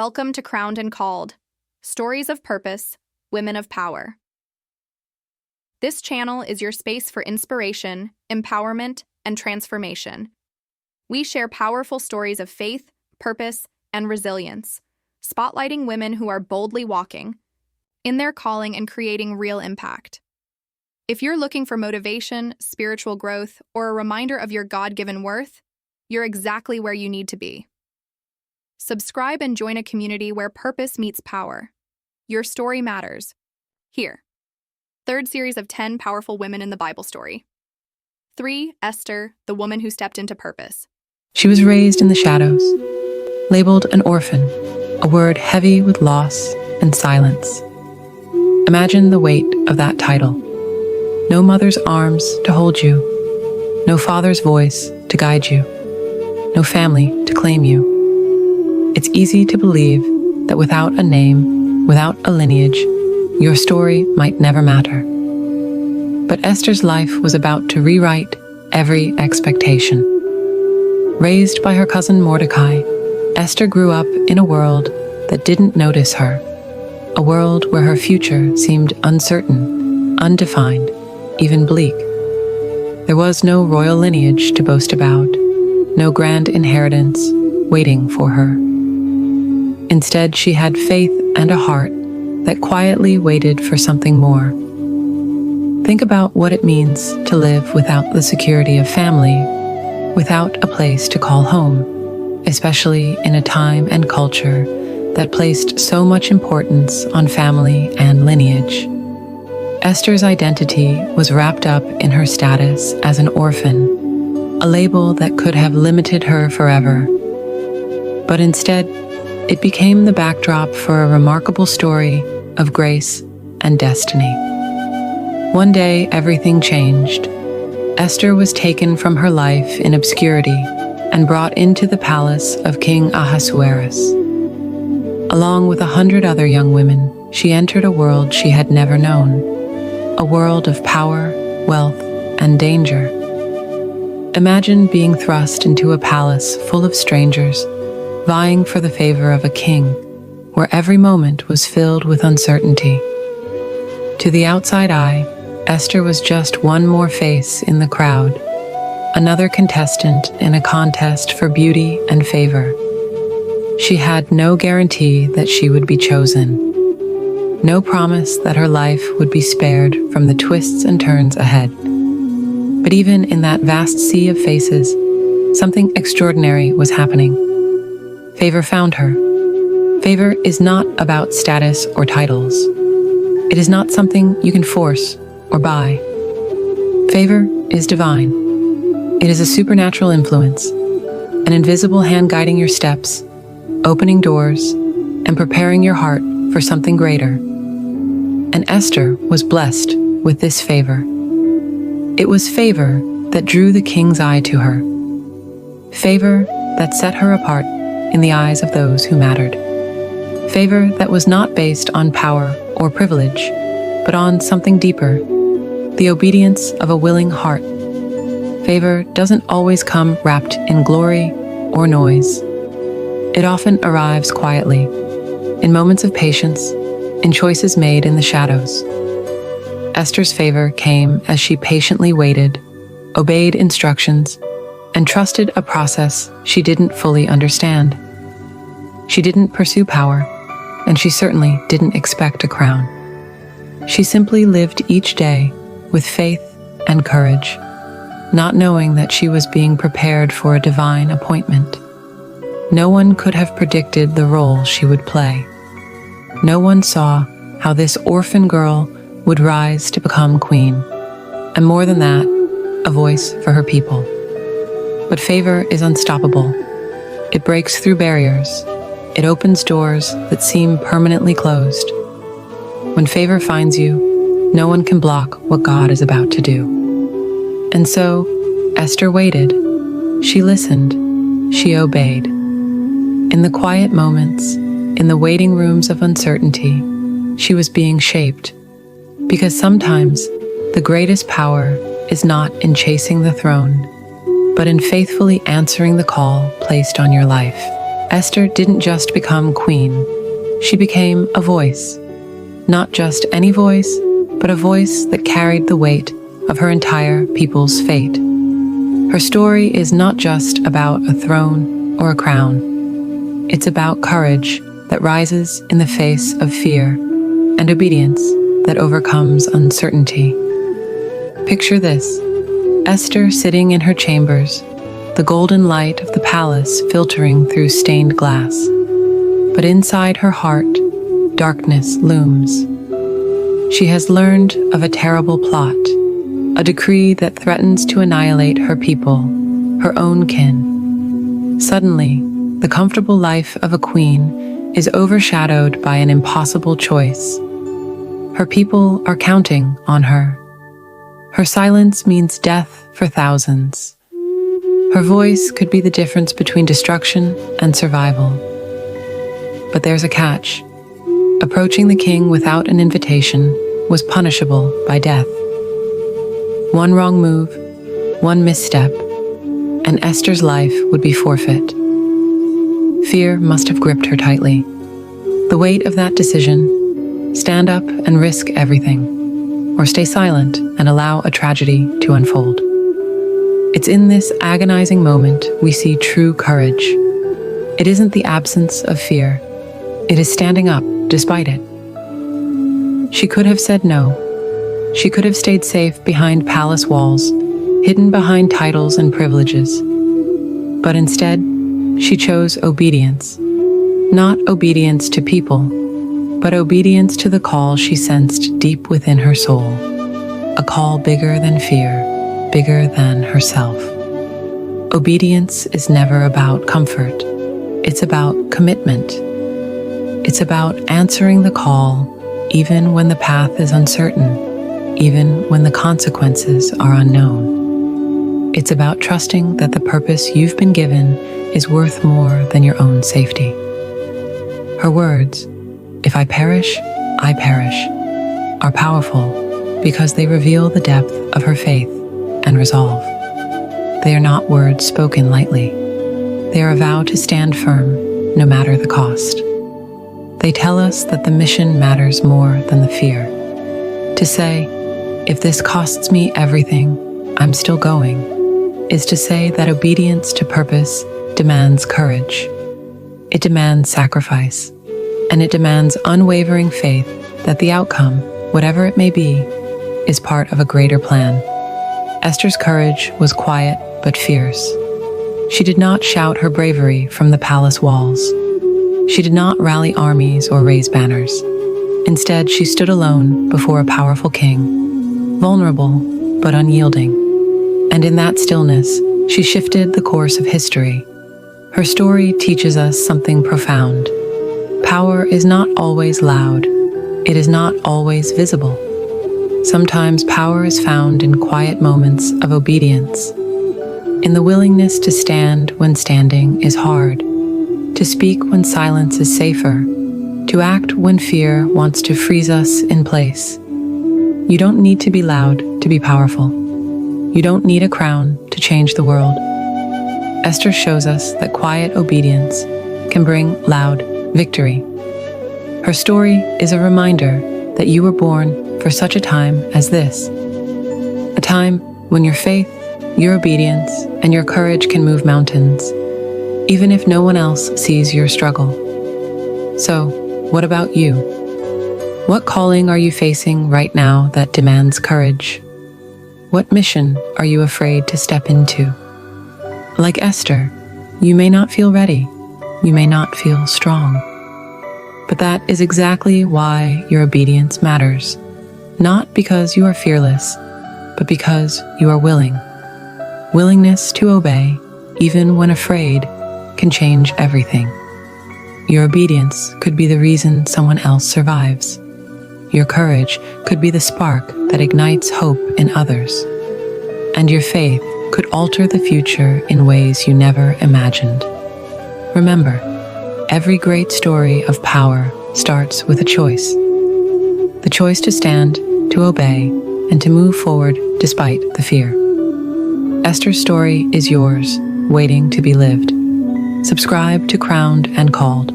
Welcome to Crowned and Called, Stories of Purpose, Women of Power. This channel is your space for inspiration, empowerment, and transformation. We share powerful stories of faith, purpose, and resilience, spotlighting women who are boldly walking in their calling and creating real impact. If you're looking for motivation, spiritual growth, or a reminder of your God-given worth, you're exactly where you need to be. Subscribe and join a community where purpose meets power. Your story matters. Here. Third series of 10 powerful women in the Bible story. 3. Esther, the woman who stepped into purpose. She was raised in the shadows, labeled an orphan, a word heavy with loss and silence. Imagine the weight of that title. No mother's arms to hold you, no father's voice to guide you, no family to claim you. It's easy to believe that without a name, without a lineage, your story might never matter. But Esther's life was about to rewrite every expectation. Raised by her cousin Mordecai, Esther grew up in a world that didn't notice her, a world where her future seemed uncertain, undefined, even bleak. There was no royal lineage to boast about, no grand inheritance waiting for her. Instead, she had faith and a heart that quietly waited for something more. Think about what it means to live without the security of family, without a place to call home, especially in a time and culture that placed so much importance on family and lineage. Esther's identity was wrapped up in her status as an orphan, a label that could have limited her forever. But instead, it became the backdrop for a remarkable story of grace and destiny. One day, everything changed. Esther was taken from her life in obscurity and brought into the palace of King Ahasuerus. Along with 100 other young women, she entered a world she had never known, a world of power, wealth, and danger. Imagine being thrust into a palace full of strangers, vying for the favor of a king, where every moment was filled with uncertainty. To the outside eye, Esther was just one more face in the crowd, another contestant in a contest for beauty and favor. She had no guarantee that she would be chosen, no promise that her life would be spared from the twists and turns ahead. But even in that vast sea of faces, something extraordinary was happening. Favor found her. Favor is not about status or titles. It is not something you can force or buy. Favor is divine. It is a supernatural influence, an invisible hand guiding your steps, opening doors, and preparing your heart for something greater. And Esther was blessed with this favor. It was favor that drew the king's eye to her. Favor that set her apart in the eyes of those who mattered. Favor that was not based on power or privilege, but on something deeper, the obedience of a willing heart. Favor doesn't always come wrapped in glory or noise. It often arrives quietly, in moments of patience, in choices made in the shadows. Esther's favor came as she patiently waited, obeyed instructions, and trusted a process she didn't fully understand. She didn't pursue power, and she certainly didn't expect a crown. She simply lived each day with faith and courage, not knowing that she was being prepared for a divine appointment. No one could have predicted the role she would play. No one saw how this orphan girl would rise to become queen, and more than that, a voice for her people. But favor is unstoppable. It breaks through barriers. It opens doors that seem permanently closed. When favor finds you, no one can block what God is about to do. And so, Esther waited. She listened. She obeyed. In the quiet moments, in the waiting rooms of uncertainty, she was being shaped. Because sometimes, the greatest power is not in chasing the throne, but in faithfully answering the call placed on your life. Esther didn't just become queen, she became a voice. Not just any voice, but a voice that carried the weight of her entire people's fate. Her story is not just about a throne or a crown. It's about courage that rises in the face of fear and obedience that overcomes uncertainty. Picture this: Esther sitting in her chambers, the golden light of the palace filtering through stained glass. But inside her heart, darkness looms. She has learned of a terrible plot, a decree that threatens to annihilate her people, her own kin. Suddenly, the comfortable life of a queen is overshadowed by an impossible choice. Her people are counting on her. Her silence means death for thousands. Her voice could be the difference between destruction and survival. But there's a catch. Approaching the king without an invitation was punishable by death. One wrong move, one misstep, and Esther's life would be forfeit. Fear must have gripped her tightly. The weight of that decision: stand up and risk everything, or stay silent and allow a tragedy to unfold. It's in this agonizing moment we see true courage. It isn't the absence of fear. It is standing up despite it. She could have said no. She could have stayed safe behind palace walls, hidden behind titles and privileges. But instead, she chose obedience. Not obedience to people, but obedience to the call she sensed deep within her soul. A call bigger than fear, bigger than herself. Obedience is never about comfort. It's about commitment. It's about answering the call even when the path is uncertain, even when the consequences are unknown. It's about trusting that the purpose you've been given is worth more than your own safety. Her words, "If I perish, I perish," are powerful because they reveal the depth of her faith and resolve. They are not words spoken lightly. They are a vow to stand firm, no matter the cost. They tell us that the mission matters more than the fear. To say, "If this costs me everything, I'm still going," is to say that obedience to purpose demands courage. It demands sacrifice, and it demands unwavering faith that the outcome, whatever it may be, is part of a greater plan. Esther's courage was quiet but fierce. She did not shout her bravery from the palace walls. She did not rally armies or raise banners. Instead, she stood alone before a powerful king, vulnerable but unyielding. And in that stillness, she shifted the course of history. Her story teaches us something profound. Power is not always loud. It is not always visible. Sometimes power is found in quiet moments of obedience, in the willingness to stand when standing is hard, to speak when silence is safer, to act when fear wants to freeze us in place. You don't need to be loud to be powerful. You don't need a crown to change the world. Esther shows us that quiet obedience can bring loud victory. Her story is a reminder that you were born for such a time as this. A time when your faith, your obedience, and your courage can move mountains, even if no one else sees your struggle. So, what about you? What calling are you facing right now that demands courage? What mission are you afraid to step into? Like Esther, you may not feel ready. You may not feel strong. But that is exactly why your obedience matters. Not because you are fearless, but because you are willing. Willingness to obey, even when afraid, can change everything. Your obedience could be the reason someone else survives. Your courage could be the spark that ignites hope in others. And your faith could alter the future in ways you never imagined. Remember, every great story of power starts with a choice. The choice to stand, to obey, and to move forward despite the fear. Esther's story is yours, waiting to be lived. Subscribe to Crowned and Called,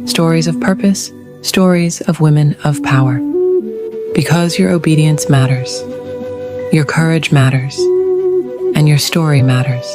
stories of purpose, stories of women of power. Because your obedience matters, your courage matters, and your story matters.